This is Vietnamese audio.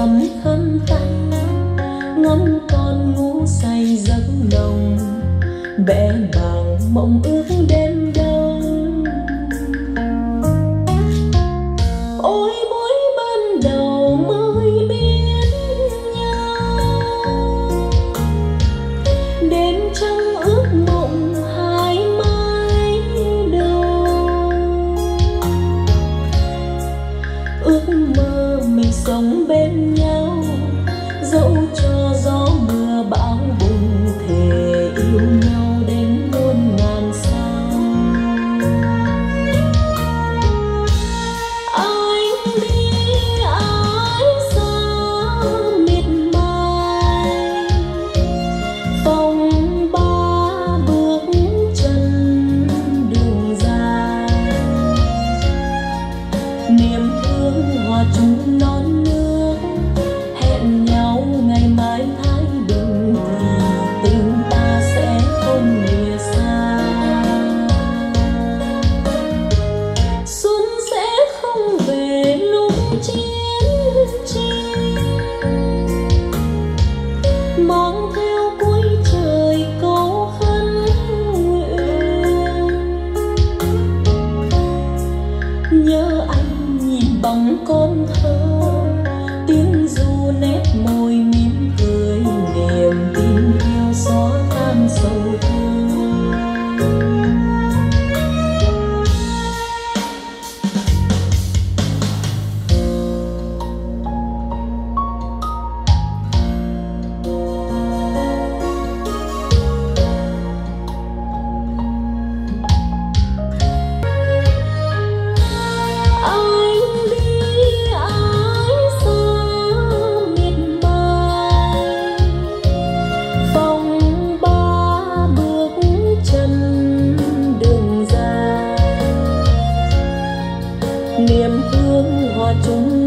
thắm khăn tay ngắm con ngủ say giấc nồng, vẽ bằng mộng ước đêm đông. Ôi mỗi ban đầu mới biết nhau, đêm trăng ước mộng hai mái đầu. Ước mơ mình sống bên nhau, dẫu cho gió mưa bão bùng, thề yêu nhau đến muôn ngàn sao. Anh đi ái xa miệt mài, phong ba bước chân đường dài. Niềm thương hòa chung non nước, hẹn nhau ngày mai thái bình thì tình ta sẽ không lìa xa. Xuân sẽ không về lúc chiến tranh, mang theo cuối trời câu khấn nguyện. Nhớ anh nhìn bóng con thơ, tiếng ru nét môi mỉm cười, niềm tin yêu xóa tan sầu thương. Anh đi ái xa miệt mài, phong ba bước chân đường dài. Niềm thương hòa chung